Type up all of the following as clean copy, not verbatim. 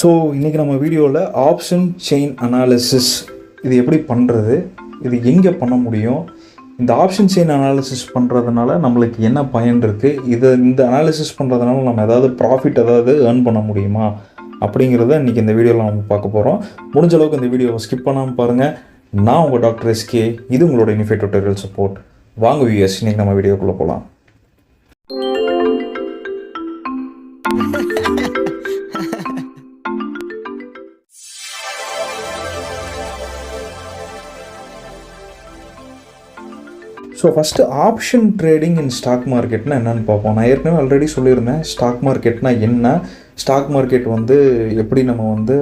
So இன்றைக்கி நம்ம வீடியோவில் ஆப்ஷன் செயின் அனாலிசிஸ் இது எப்படி பண்ணுறது, இது எங்கே பண்ண முடியும், இந்த ஆப்ஷன் செயின் அனாலிசிஸ் பண்ணுறதுனால நம்மளுக்கு என்ன பயன் இருக்குது, இந்த அனாலிசிஸ் பண்ணுறதுனால நம்ம ஏதாவது ப்ராஃபிட் ஏதாவது ஏர்ன் பண்ண முடியுமா அப்படிங்கிறத இன்றைக்கி இந்த வீடியோவில் நம்ம பார்க்க போகிறோம். முடிஞ்ச அளவுக்கு இந்த வீடியோவை ஸ்கிப் பண்ணாமல் பாருங்கள். நான் உங்கள் டாக்டர் எஸ்கே, இது உங்களோட யூனிஃபைட் டுட்டோரியல் சப்போர்ட். வாங்க வியூயர்ஸ், இன்றைக்கி நம்ம வீடியோக்குள்ளே போகலாம். So first option trading in stock மார்க்கெட்னா என்னென்னு பார்ப்போம். நான் ஏற்கனவே ஆல்ரெடி சொல்லியிருந்தேன் ஸ்டாக் மார்க்கெட்னா என்ன, ஸ்டாக் மார்க்கெட் எப்படி நம்ம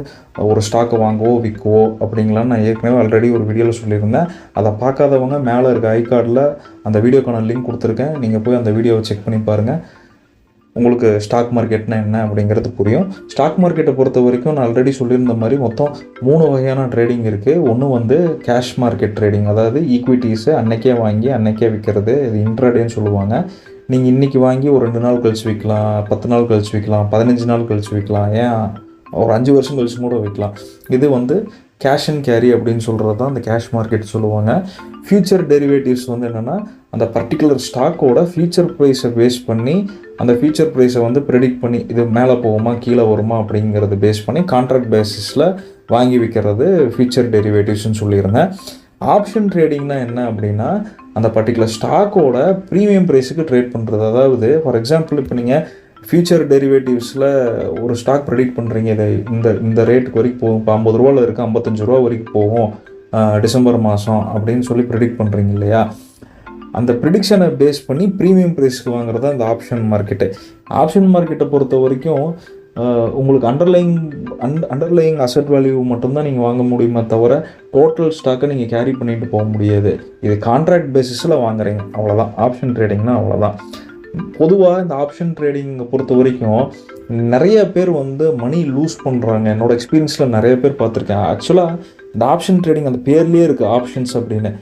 ஒரு ஸ்டாக்கை வாங்குவோ விற்குவோ அப்படிங்கலாம் நான் ஏற்கனவே ஆல்ரெடி ஒரு வீடியோவில் சொல்லியிருந்தேன். அதை பார்க்காதவங்க மேலே இருக்க ஐகார்டில் அந்த வீடியோக்கான லிங்க் கொடுத்துருக்கேன், நீங்கள் போய் அந்த வீடியோவை செக் பண்ணி பாருங்கள். உங்களுக்கு ஸ்டாக் மார்க்கெட்னா என்ன அப்படிங்கிறது புரியும். ஸ்டாக் மார்க்கெட்டை பொறுத்த வரைக்கும் நான் ஆல்ரெடி சொல்லியிருந்த மாதிரி மொத்தம் 3 வகையான ட்ரேடிங் இருக்குது. ஒன்று கேஷ் மார்க்கெட் ட்ரேடிங், அதாவது ஈக்விட்டிஸை அன்னைக்கே வாங்கி அன்னைக்கே விற்கிறது, இது இன்ட்ராடேன்னு சொல்லுவாங்க. நீங்கள் இன்றைக்கி வாங்கி ஒரு 2 நாள் கழிச்சு விற்கலாம், 10 நாள் கழிச்சு விற்கலாம், 15 நாள் கழிச்சு விற்கலாம், ஏன் ஒரு 5 வருஷம் கழிச்சு கூட விற்கலாம். இது கேஷ் அண்ட் கேரி அப்படின்னு சொல்கிறது தான் அந்த கேஷ் மார்க்கெட் சொல்லுவாங்க. ஃபியூச்சர் டெரிவேட்டிவ்ஸ் என்னென்னா அந்த பர்டிகுலர் ஸ்டாக்கோட ஃபியூச்சர் ப்ரைஸை பேஸ் பண்ணி அந்த ஃபியூச்சர் ப்ரைஸை ப்ரெடிக்ட் பண்ணி இது மேலே போகுமா கீழே வருமா அப்படிங்கிறது பேஸ் பண்ணி கான்ட்ராக்ட் பேசிஸில் வாங்கி விற்கிறது ஃபியூச்சர் டெரிவேட்டிவ்ஸ்னு சொல்லியிருந்தேன். ஆப்ஷன் ட்ரேடிங்னா என்ன அப்படின்னா அந்த பர்டிகுலர் ஸ்டாக்கோட ப்ரீமியம் ப்ரைஸுக்கு ட்ரேட் பண்ணுறது. அதாவது ஃபார் எக்ஸாம்பிள் இப்போ நீங்கள் ஃபியூச்சர் டெரிவேட்டிவ்ஸில் ஒரு ஸ்டாக் ப்ரெடிக்ட் பண்ணுறீங்க, இதை இந்த ரேட்டுக்கு வரைக்கும் போகும், இப்போ 50 ரூபாவில் இருக்குது 55 ரூபா வரைக்கும் போகும் டிசம்பர் மாதம் அப்படின்னு சொல்லி ப்ரெடிக்ட் பண்ணுறீங்க இல்லையா. அந்த ப்ரிடிக்ஷனை பேஸ் பண்ணி ப்ரீமியம் ப்ரைஸ்க்கு வாங்குறது தான் இந்த ஆப்ஷன் மார்க்கெட்டு. ஆப்ஷன் மார்க்கெட்டை பொறுத்த வரைக்கும் உங்களுக்கு அண்டர்லைங் அசெட் வேல்யூ மட்டும்தான் நீங்கள் வாங்க முடியுமே தவிர டோட்டல் ஸ்டாக்கை நீங்கள் கேரி பண்ணிட்டு போக முடியாது. இது கான்ட்ராக்ட் பேசிஸில் வாங்குறீங்க, அவ்வளோதான். ஆப்ஷன் ட்ரேடிங்னா அவ்வளோதான். பொதுவாக இந்த ஆப்ஷன் ட்ரேடிங்கை பொறுத்த வரைக்கும் நிறைய பேர் மணி லூஸ் பண்ணுறாங்க. என்னோடய எக்ஸ்பீரியன்ஸில் நிறைய பேர் பார்த்துருக்கேன். ஆக்சுவலாக இந்த ஆப்ஷன் ட்ரேடிங் அந்த பேர்லேயே இருக்குது ஆப்ஷன்ஸ் அப்படின்னு.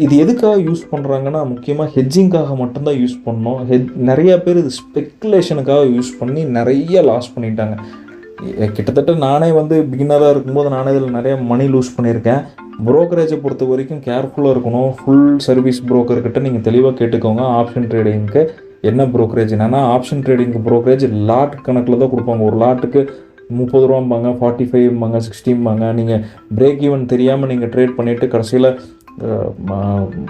இது எதுக்காக யூஸ் பண்ணுறாங்கன்னா முக்கியமாக ஹெட்ஜிங்காக மட்டும்தான் யூஸ் பண்ணோம். நிறைய பேர் இது ஸ்பெக்குலேஷனுக்காக யூஸ் பண்ணி நிறைய லாஸ் பண்ணிட்டாங்க. கிட்டத்தட்ட நானே பிகினராக இருக்கும்போது நானே இதில் நிறைய மணி லூஸ் பண்ணியிருக்கேன். ப்ரோக்கரேஜை பொறுத்த வரைக்கும் கேர்ஃபுல்லாக இருக்கணும். ஃபுல் சர்வீஸ் ப்ரோக்கர்கிட்ட நீங்கள் தெளிவாக கேட்டுக்கோங்க ஆப்ஷன் ட்ரேடிங்க்கு என்ன ப்ரோக்கரேஜ். என்னென்னா ஆப்ஷன் ட்ரேடிங்க்கு ப்ரோக்கரேஜ் லாட் கணக்கில் தான் கொடுப்பாங்க. ஒரு லாட்டுக்கு 30 ரூபாம்பாங்க, 45 60 நீங்கள் பிரேக் ஈவன் தெரியாமல் நீங்கள் ட்ரேட் பண்ணிவிட்டு கடைசியில்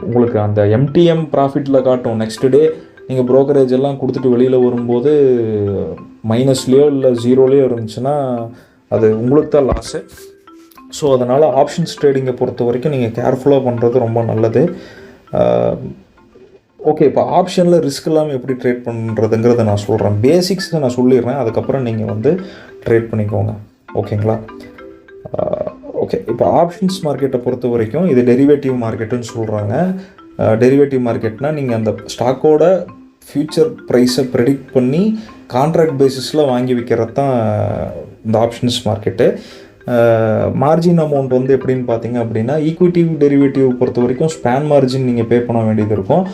உங்களுக்கு அந்த எம்டிஎம் ப்ராஃபிட்டில் காட்டும். நெக்ஸ்ட் டே நீங்கள் ப்ரோக்கரேஜ் எல்லாம் கொடுத்துட்டு வெளியில் வரும்போது மைனஸ்லேயோ இல்லை ஜீரோலேயோ இருந்துச்சுன்னா அது உங்களுக்கு தான் லாஸு. ஸோ அதனால் ஆப்ஷன்ஸ் ட்ரேடிங்கை பொறுத்த வரைக்கும் நீங்கள் கேர்ஃபுல்லாக பண்ணுறது ரொம்ப நல்லது. ஓகே, இப்போ ஆப்ஷனில் ரிஸ்க் இல்லாமல் எப்படி ட்ரேட் பண்ணுறதுங்கிறத நான் சொல்கிறேன். பேசிக்ஸை நான் சொல்லிடுறேன், அதுக்கப்புறம் நீங்கள் ட்ரேட் பண்ணிக்கோங்க. ஓகேங்களா? ஓகே, இப்போ ஆப்ஷன்ஸ் மார்க்கெட்டை பொறுத்த வரைக்கும் இது டெரிவேட்டிவ் மார்க்கெட்டுன்னு சொல்கிறாங்க. டெரிவேட்டிவ் மார்க்கெட்னால் நீங்கள் அந்த ஸ்டாக்கோட ஃப்யூச்சர் ப்ரைஸை ப்ரெடிக்ட் பண்ணி கான்ட்ராக்ட் பேசிஸில் வாங்கி விற்கிறது தான் இந்த ஆப்ஷன்ஸ் மார்க்கெட்டு. மார்ஜின் அமௌண்ட் எப்படின்னு பார்த்தீங்க அப்படின்னா ஈக்விட்டி டெரிவேட்டிவ் பொறுத்த வரைக்கும் ஸ்பேன் மார்ஜின் நீங்கள் பே பண்ண வேண்டியது இருக்கும்.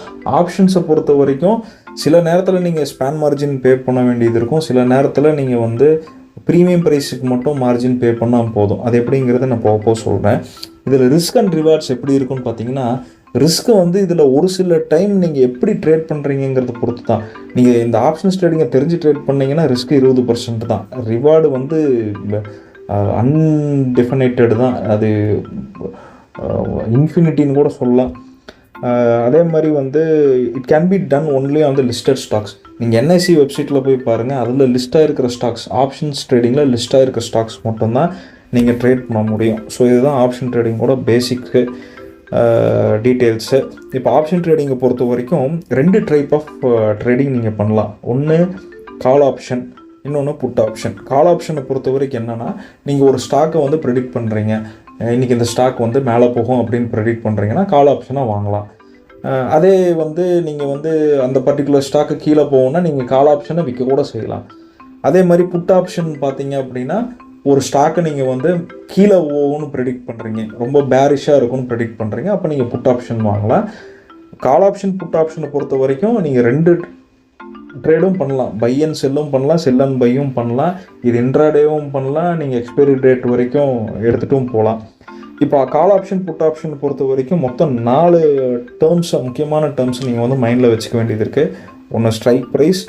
ஆப்ஷன்ஸை பொறுத்த வரைக்கும் சில நேரத்தில் நீங்கள் ஸ்பேன் மார்ஜின் பே பண்ண வேண்டியது இருக்கும், சில நேரத்தில் நீங்கள் ப்ரீமியம் ப்ரைஸுக்கு மட்டும் மார்ஜின் பே பண்ணால் போதும். அது எப்படிங்கிறத நான் போக சொல்கிறேன். இதில் ரிஸ்க் அண்ட் ரிவார்ட்ஸ் எப்படி இருக்குன்னு பார்த்தீங்கன்னா ரிஸ்க்கை இதில் ஒரு சில டைம் நீங்கள் எப்படி ட்ரேட் பண்ணுறீங்கிறத பொறுத்து தான். நீங்கள் இந்த ஆப்ஷன்ஸ் ட்ரேடிங்கை தெரிஞ்சு ட்ரேட் பண்ணிங்கன்னா ரிஸ்க் 20% தான், ரிவார்டு அன்டெஃபினைட்டட் தான், அது இன்ஃபினிட்டின்னு கூட சொல்லலாம். அதே மாதிரி it can be done only on the listed stocks. நீங்கள் NSE வெப்சைட்டில் போய் பாருங்கள், அதில் லிஸ்ட்டாக இருக்கிற ஸ்டாக்ஸ், ஆப்ஷன்ஸ் ட்ரேடிங்கில் லிஸ்ட்டாக இருக்கிற ஸ்டாக்ஸ் மட்டும்தான் நீங்கள் ட்ரேட் பண்ண முடியும். ஸோ இதுதான் ஆப்ஷன் ட்ரேடிங்கோட பேசிக்கு டீட்டெயில்ஸு. இப்போ ஆப்ஷன் ட்ரேடிங்கை பொறுத்த வரைக்கும் 2 டைப் ஆஃப் ட்ரேடிங் நீங்கள் பண்ணலாம். ஒன்று கால் ஆப்ஷன், இன்னொன்று புட் ஆப்ஷன். கால் ஆப்ஷனை பொறுத்த வரைக்கும் என்னென்னா நீங்கள் ஒரு ஸ்டாக்கை ப்ரெடிக்ட் பண்ணுறீங்க, இன்றைக்கி இந்த ஸ்டாக் மேலே போகும் அப்படின்னு ப்ரெடிக்ட் பண்ணுறீங்கன்னா கால் ஆப்ஷனாக வாங்கலாம். அதே நீங்கள் அந்த பர்டிகுலர் ஸ்டாக்கு கீழே போகும்னா நீங்கள் கால் ஆப்ஷனை விற்க கூட செய்யலாம். அதே மாதிரி புட் ஆப்ஷன் பார்த்தீங்க அப்படின்னா ஒரு ஸ்டாக்கை நீங்கள் கீழே போகும்னு ப்ரெடிக்ட் பண்ணுறீங்க, ரொம்ப பேரிஷாக இருக்கும்னு ப்ரெடிக்ட் பண்ணுறீங்க, அப்போ நீங்கள் புட் ஆப்ஷன் வாங்கலாம். கால் ஆப்ஷன் புட் ஆப்ஷனை பொறுத்த வரைக்கும் நீங்கள் ட்ரேடும் பண்ணலாம், பை அண்ட் செல்லும் பண்ணலாம், செல் அண்ட் பையும் பண்ணலாம், இது இன்ட்ராடேவும் பண்ணலாம், நீங்கள் எக்ஸ்பைரி டேட் வரைக்கும் எடுத்துகிட்டும் போகலாம். இப்போ கால் ஆப்ஷன் புட் ஆப்ஷன் பொறுத்த வரைக்கும் மொத்தம் 4 டேர்ம்ஸை, முக்கியமான டேர்ம்ஸ் நீங்கள் வந்து மைண்டில் வச்சுக்க வேண்டியது இருக்குது. ஒன்று ஸ்ட்ரைக் ப்ரைஸ்,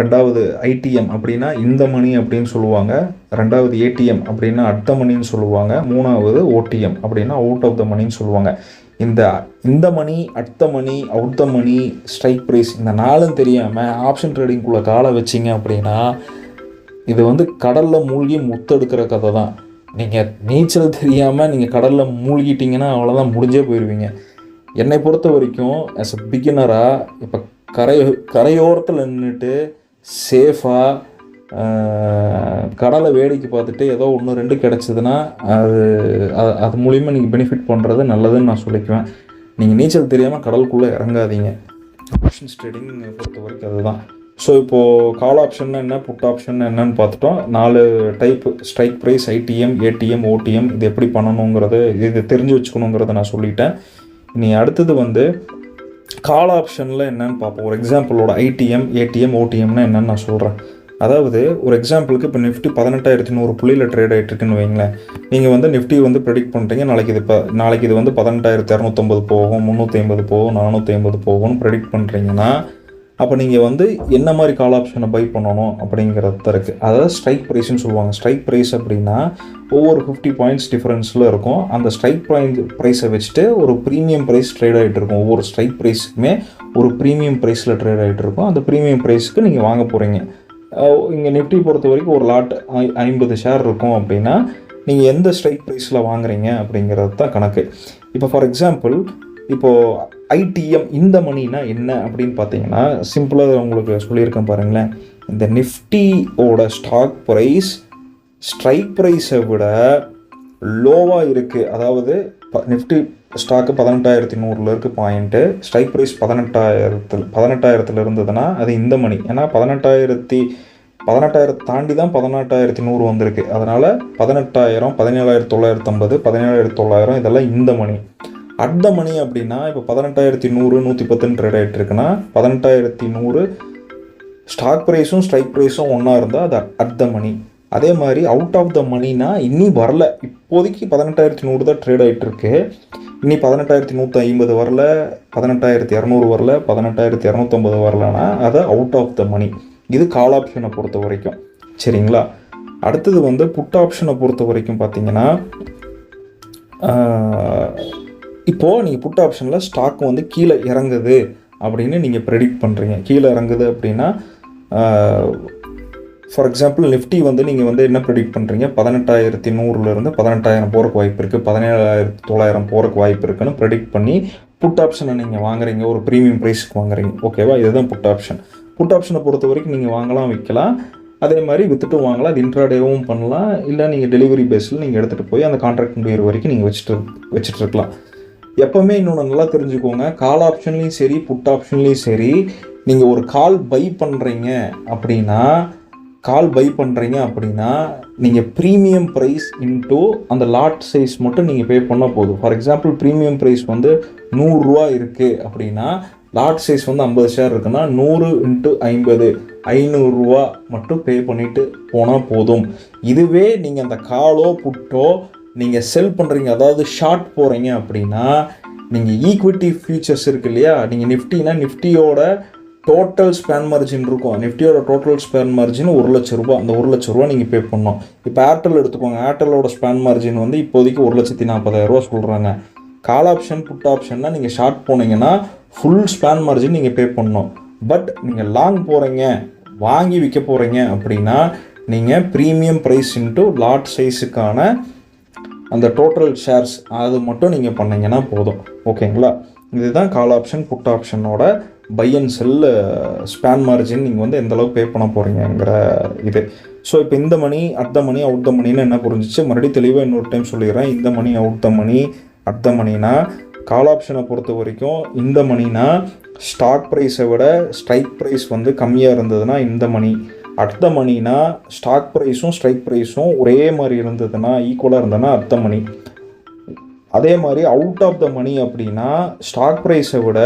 ரெண்டாவது ஐடிஎம் அப்படின்னா இந்த மணி அப்படின்னு சொல்லுவாங்க, ரெண்டாவது ஏடிஎம் அப்படின்னா அட் த மணின்னு சொல்லுவாங்க, மூணாவது ஓடிஎம் அப்படின்னா அவுட் ஆஃப் த மணின்னு சொல்லுவாங்க. இந்த money, at the money, out the money, strike price, இந்த 4ம் தெரியாமல் ஆப்ஷன் ட்ரேடிங்குள்ளே காலை வச்சிங்க அப்படின்னா இது வந்து கடலில் மூழ்கி முத்தெடுக்கிற கதை தான். நீங்கள் நீச்சல் தெரியாமல் நீங்கள் கடலில் மூழ்கிட்டிங்கன்னா அவ்வளோதான், முடிஞ்சே போயிடுவீங்க. என்னை பொறுத்த வரைக்கும் ஆஸ் அ பிகினராக இப்போ கரையோரத்தில் நின்றுட்டு சேஃபாக கடலை வேடிக்கை பார்த்துட்டு ஏதோ 1-2 கிடச்சிதுன்னா அது மூலிமா நீங்கள் பெனிஃபிட் பண்ணுறது நல்லதுன்னு நான் சொல்லிக்குவேன். நீங்கள் நீச்சல் தெரியாமல் கடலுக்குள்ளே இறங்காதீங்க. ஆப்ஷன்ஸ் ட்ரேடிங் பொறுத்த வரைக்கும் அதுதான். ஸோ இப்போது கால் ஆப்ஷன் என்ன, புட் ஆப்ஷன் என்னன்னு பார்த்துட்டோம். 4 type, strike price, ITM, ATM, OTM, இது எப்படி பண்ணணுங்கிறது, இது தெரிஞ்சு வச்சுக்கணுங்கிறத நான் சொல்லிட்டேன். இனி அடுத்தது வந்து கால் ஆப்ஷனில் என்னென்னு பார்ப்போம். ஒரு எக்ஸாம்பிளோட ஐடிஎம், ஏடிஎம், ஓடிஎம்னா என்னென்னு நான் சொல்கிறேன். அதாவது ஒரு எக்ஸாம்பிளுக்கு இப்போ நிஃப்டி 18,100 புள்ளியில் ட்ரேட் ஆகிட்டுருக்குன்னு வைங்களேன். நீங்கள் வந்து நிஃப்டி வந்து ப்ரெடிக்ட் பண்ணுறீங்க, நாளைக்கு இது வந்து 18,250 போகும், 350 போகும், 450 போகும்னு ப்ரெடிக்ட் பண்ணுறீங்கன்னா அப்போ நீங்கள் வந்து என்ன மாதிரி கால் ஆப்ஷனை பை பண்ணணும் அப்படிங்கிறது தான் இருக்குது. அதாவது ஸ்ட்ரைக் ப்ரைஸ்ன்னு சொல்லுவாங்க. ஸ்ட்ரைக் ப்ரைஸ் அப்படின்னா ஒவ்வொரு 50 பாயிண்ட்ஸ் டிஃப்ரென்ஸில் இருக்கும். அந்த ஸ்ட்ரைக் ப்ரைஸை வச்சுட்டு ஒரு ப்ரீமியம் ப்ரைஸ் ட்ரேட் ஆகிட்டு இருக்கும். ஒவ்வொரு ஸ்ட்ரைக் ப்ரைஸுக்குமே ஒரு ப்ரீமியம் ப்ரைஸில் ட்ரேட் ஆகிட்டு இருக்கும். அந்த ப்ரீமியம் ப்ரைஸுக்கு நீங்கள் வாங்க போகிறீங்க. இங்கே நிஃப்டி பொறுத்த வரைக்கும் ஒரு லாட் 50 ஷேர் இருக்கும் அப்படின்னா நீங்கள் எந்த ஸ்ட்ரைக் ப்ரைஸில் வாங்குறீங்க அப்படிங்கிறது தான் கணக்கு. இப்போ ஃபார் எக்ஸாம்பிள் இப்போது ஐடிஎம் இந்த மணினா என்ன அப்படின்னு பார்த்தீங்கன்னா சிம்பிளாக உங்களுக்கு சொல்லியிருக்கேன் பாருங்களேன். இந்த நிஃப்டியோட ஸ்டாக் ப்ரைஸ் ஸ்ட்ரைக் ப்ரைஸை விட லோவாக இருக்குது. அதாவது நிஃப்டி ஸ்டாக்கு 18,100 இருக்குது பாயிண்ட்டு, ஸ்ட்ரைக் ப்ரைஸ் 18,000 இருந்ததுன்னா அது இந்த மணி. ஏன்னா 18,000 தாண்டி தான் 18,100 வந்திருக்கு. அதனால் 18,000, 17,950, 17,900 இதெல்லாம் இந்த மணி. அட் த மணி அப்படின்னா இப்போ 18,100 110 ட்ரேட் ஆகிட்டு இருக்குன்னா 18,100 ஸ்டாக் ப்ரைஸும் ஸ்ட்ரைக் ப்ரைஸும் ஒன்றா இருந்தால் அது அட் த மணி. அதே மாதிரி அவுட் ஆஃப் த மணினா இன்னி வரல, இப்போதைக்கு 18,100 தான் ட்ரேட் ஆகிட்டு இருக்கு. இன்னி 18,150 வரல, 18,200 வரல, 18,250 வரலன்னா அது அவுட் ஆஃப் த மணி. இது கால் ஆப்ஷனை பொறுத்த வரைக்கும். சரிங்களா? அடுத்தது வந்து புட் ஆப்ஷனை பொறுத்த வரைக்கும் பார்த்தீங்கன்னா இப்போது நீங்கள் புட் ஆப்ஷனில் ஸ்டாக் வந்து கீழே இறங்குது அப்படின்னு நீங்கள் ப்ரெடிக்ட் பண்ணுறீங்க. கீழே இறங்குது அப்படின்னா ஃபார் எக்ஸாம்பிள் நிஃப்டி வந்து நீங்கள் வந்து என்ன ப்ரெடிக்ட் பண்ணுறீங்க, 18,100 18,000 போகிறக்கு வாய்ப்பு இருக்குது, 17,900 போகிறக்கு வாய்ப்பு இருக்குன்னு ப்ரெடிக்ட் பண்ணி புட் ஆப்ஷனை நீங்கள் வாங்குறீங்க, ஒரு ப்ரீமியம் ப்ரைஸுக்கு வாங்குறீங்க. ஓகேவா? இதுதான் புட் ஆப்ஷன். புட் ஆப்ஷனை பொறுத்த வரைக்கும் நீங்கள் வாங்கலாம், விற்கலாம். அதே மாதிரி வித்துட்டும் வாங்கலாம், அது இன்ட்ராடேவும் பண்ணலாம், இல்லை நீங்கள் டெலிவரி பேஸில் நீங்கள் எடுத்துகிட்டு போய் அந்த கான்ட்ராக்ட் முடிகிற வரைக்கும் நீங்கள் வச்சுட்டு இருக்கலாம். எப்போவுமே இன்னொன்று நல்லா தெரிஞ்சுக்கோங்க, கால் ஆப்ஷன்லேயும் சரி புட் ஆப்ஷன்லேயும் சரி நீங்கள் ஒரு கால் பை பண்ணுறீங்க அப்படின்னா நீங்கள் ப்ரீமியம் ப்ரைஸ் இன்ட்டு அந்த லாட் சைஸ் மட்டும் நீங்கள் பே பண்ணால் போதும். ஃபார் எக்ஸாம்பிள் ப்ரீமியம் ப்ரைஸ் வந்து 100 ரூபா இருக்குது அப்படின்னா லாட் சைஸ் வந்து 50 ஷேர் இருக்குன்னா 100 × 50 500 ரூபா மட்டும் பே பண்ணிவிட்டு போனால் போதும். இதுவே நீங்கள் அந்த காலோ புட்டோ நீங்கள் செல் பண்ணுறீங்க, அதாவது ஷார்ட் போகிறீங்க அப்படின்னா நீங்கள் ஈக்விட்டி ஃபியூச்சர்ஸ் இருக்குது இல்லையா, நீங்கள் நிஃப்டியோட டோட்டல் ஸ்பேன் மார்ஜின் இருக்கும். நிஃப்டியோட டோட்டல் ஸ்பேன் மார்ஜின் 1,00,000 ரூபா. அந்த 1,00,000 ரூபா நீங்கள் பே பண்ணணும். இப்போ ஏர்டெல் எடுத்துக்கோங்க, ஏர்டெல்லோட ஸ்பேன் மார்ஜின் வந்து இப்போதைக்கு 1,40,000 ரூபா சொல்கிறாங்க. கால் ஆப்ஷன் புட் ஆப்ஷன்னா நீங்கள் ஷார்ட் போனீங்கன்னா ஃபுல் ஸ்பேன் மார்ஜின் நீங்கள் பே பண்ணணும். பட் நீங்கள் லாங் போகிறீங்க, வாங்கி விற்க போகிறீங்க அப்படின்னா நீங்கள் ப்ரீமியம் ப்ரைஸ் இன்ட்டு லாட் சைஸுக்கான அந்த டோட்டல் ஷேர்ஸ் அது மட்டும் நீங்கள் பண்ணிங்கன்னா போதும். ஓகேங்களா? இதுதான் கால் ஆப்ஷன் புட் ஆப்ஷனோட buy and sell SPAN margin நீங்கள் வந்து எந்தளவுக்கு பே பண்ண போகிறீங்கிற இது. ஸோ இப்போ இந்த money at the money out த மணின்னு என்ன புரிஞ்சிச்சு, மறுபடியும் தெளிவாக இன்னொரு டைம் சொல்லிடுறேன். இந்த மணி அவுட் த மணி அட் த மணினா கால் ஆப்ஷனை பொறுத்த வரைக்கும் இந்த மணினா ஸ்டாக் ப்ரைஸை விட ஸ்ட்ரைக் ப்ரைஸ் வந்து கம்மியாக இருந்ததுன்னா இந்த மணி. அட் த மணினா ஸ்டாக் ப்ரைஸும் ஸ்ட்ரைக் ப்ரைஸும் ஒரே மாதிரி இருந்ததுன்னா ஈக்குவலாக இருந்ததுன்னா அட் த மணி. அதே மாதிரி அவுட் ஆஃப் த மணி அப்படின்னா ஸ்டாக் ப்ரைஸை விட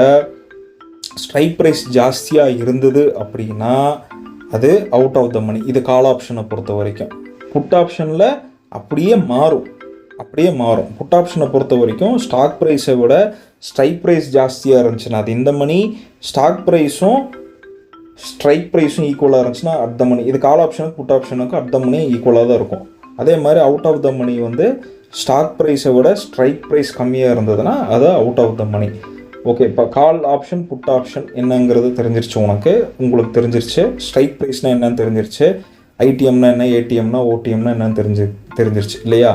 ஸ்ட்ரைக் ப்ரைஸ் ஜாஸ்தியாக இருந்தது அப்படின்னா அது அவுட் ஆஃப் த மணி. இது கால் ஆப்ஷனை பொறுத்த வரைக்கும். புட் ஆப்ஷனில் அப்படியே மாறும். புட் ஆப்ஷனை பொறுத்த வரைக்கும் ஸ்டாக் ப்ரைஸை விட ஸ்ட்ரைக் ப்ரைஸ் ஜாஸ்தியாக இருந்துச்சுன்னா அது இந்த மணி, ஸ்டாக் ப்ரைஸும் ஸ்ட்ரைக் ப்ரைஸும் ஈக்குவலாக இருந்துச்சுன்னா அட் த மணி. இது கால் ஆப்ஷனுக்கு புட் ஆப்ஷனுக்கு அட் த மணி ஈக்குவலாக தான் இருக்கும். அதே மாதிரி அவுட் ஆஃப் த மணி வந்து ஸ்டாக் ப்ரைஸை விட ஸ்ட்ரைக் ப்ரைஸ் கம்மியாக இருந்ததுன்னா அது out of the money. Okay, இப்போ கால் ஆப்ஷன் புட் ஆப்ஷன் என்னங்கிறது தெரிஞ்சிருச்சு, உங்களுக்கு தெரிஞ்சிருச்சு. ஸ்ட்ரைக் ப்ரைஸ்னால் என்னன்னு தெரிஞ்சிருச்சு, ஐடிஎம்னா என்ன, ஏடிஎம்னா ஓடிஎம்னா என்னன்னு தெரிஞ்சிருச்சு இல்லையா?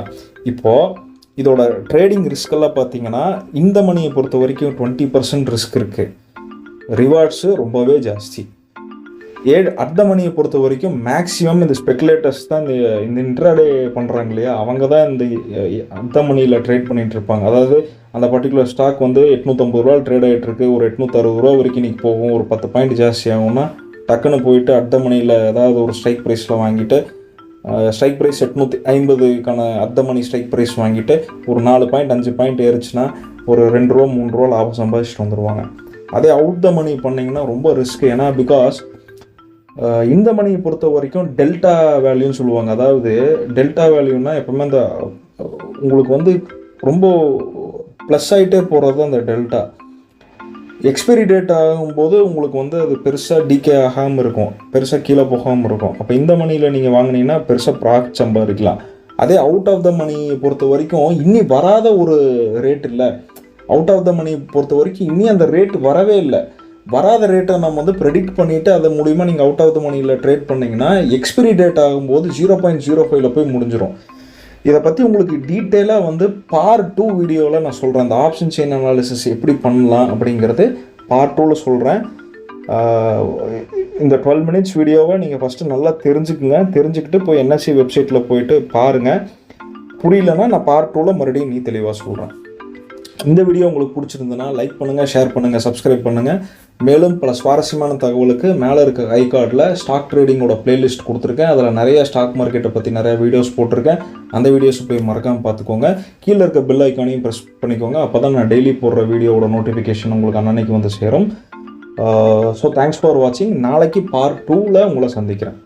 இப்போது இதோட ட்ரேடிங் ரிஸ்கெல்லாம் பார்த்தீங்கன்னா இந்த மணியை பொறுத்த வரைக்கும் 20% ரிஸ்க் இருக்குது. ரிவார்ட்ஸு ரொம்பவே ஜாஸ்தி. அட் த மணியை பொறுத்த வரைக்கும் மேக்ஸிமம் இந்த ஸ்பெகுலேட்டர்ஸ் தான் இந்த இன்ட்ராடே பண்ணுறாங்க இல்லையா, அவங்க தான் இந்த அட் த மணியில் ட்ரேட் பண்ணிகிட்டு இருப்பாங்க. அதாவது அந்த பர்டிகுலர் ஸ்டாக் வந்து 850 ரூபா ட்ரேட் ஆகிட்டு இருக்கு, ஒரு 860 ரூபா வரைக்கும் இன்றைக்கி போகும், ஒரு 10 பாயிண்ட் ஜாஸ்தி ஆகும்னா டக்குன்னு போயிட்டு அட் த மணியில் ஏதாவது ஒரு ஸ்ட்ரைக் ப்ரைஸில் வாங்கிட்டு, ஸ்ட்ரைக் ப்ரைஸ் 850க்கான at the money strike price வாங்கிட்டு ஒரு 4 பாயிண்ட் 5 பாயிண்ட் ஏறிச்சுன்னா ஒரு 2 ரூபா 3 ரூபா லாபம் சம்பாதிச்சுட்டு வந்துடுவாங்க. அதே அவுட் த மணி பண்ணிங்கன்னா ரொம்ப ரிஸ்க். ஏன்னா பிகாஸ் இந்த மணியை பொறுத்த வரைக்கும் டெல்டா வேல்யூன்னு சொல்லுவாங்க. அதாவது டெல்டா வேல்யூன்னா எப்பவுமே அந்த உங்களுக்கு வந்து ரொம்ப ப்ளஸ் ஆகிட்டே போகிறது தான் அந்த டெல்டா. எக்ஸ்பைரி டேட் ஆகும்போது உங்களுக்கு வந்து அது பெருசாக டிகே ஆகாமல் இருக்கும், பெருசாக கீழே போகாமல் இருக்கும். அப்போ இந்த மணியில் நீங்கள் வாங்கினீங்கன்னா பெருசாக ப்ராஃபிட் சம்பாதிக்கலாம். அதே அவுட் ஆஃப் த மணியை பொறுத்த வரைக்கும் இன்னி வராத ஒரு ரேட் இல்லை. அவுட் ஆஃப் த மணி பொறுத்த வரைக்கும் இன்னி அந்த ரேட் வரவே இல்லை. வராத ரேட்டை நம்ம வந்து ப்ரெடிக்ட் பண்ணிவிட்டு அது மூலிமா நீங்கள் அவுட் ஆஃப் த மணியில் ட்ரேட் பண்ணிங்கன்னா எக்ஸ்பைரி டேட் ஆகும்போது 0.05 போய் முடிஞ்சிடும். இதை பற்றி உங்களுக்கு டீட்டெயிலாக வந்து பார்ட் 2 வீடியோவில் நான் சொல்கிறேன். அந்த ஆப்ஷன் செயின் அனாலிசிஸ் எப்படி பண்ணலாம் அப்படிங்கிறது பார்ட் 2ல் சொல்கிறேன். இந்த 12 மினிட்ஸ் வீடியோவை நீங்கள் ஃபஸ்ட்டு நல்லா தெரிஞ்சுக்கிட்டு போய் NSE வெப்சைட்டில் போயிட்டு பாருங்கள். புரியலன்னா நான் பார்ட் 2ல் மறுபடியும் தெளிவாக சொல்கிறேன். இந்த வீடியோ உங்களுக்கு பிடிச்சிருந்ததுன்னா லைக் பண்ணுங்கள், ஷேர் பண்ணுங்கள், சப்ஸ்கிரைப் பண்ணுங்கள். மேலும் பல சுவாரஸ்யமான தகவலுக்கு மேலே இருக்க ஐ கார்டில் ஸ்டாக் ட்ரேடிங்கோட பிளேலிஸ்ட் கொடுத்துருக்கேன். அதில் நிறைய ஸ்டாக் மார்க்கெட்டை பற்றி நிறைய வீடியோஸ் போட்டிருக்கேன். அந்த வீடியோஸ் போய் மறக்காமல் பார்த்துக்கோங்க. கீழே இருக்க பெல் ஐக்கானையும் ப்ரெஸ் பண்ணிக்கோங்க. அப்போ தான் நான் டெய்லி போடுற வீடியோவோட நோட்டிஃபிகேஷன் உங்களுக்கு அன்னன்னைக்கு வந்து சேரும். ஸோ தேங்க்ஸ் ஃபார் வாட்சிங். நாளைக்கு பார்ட் 2ல் உங்களை சந்திக்கிறேன்.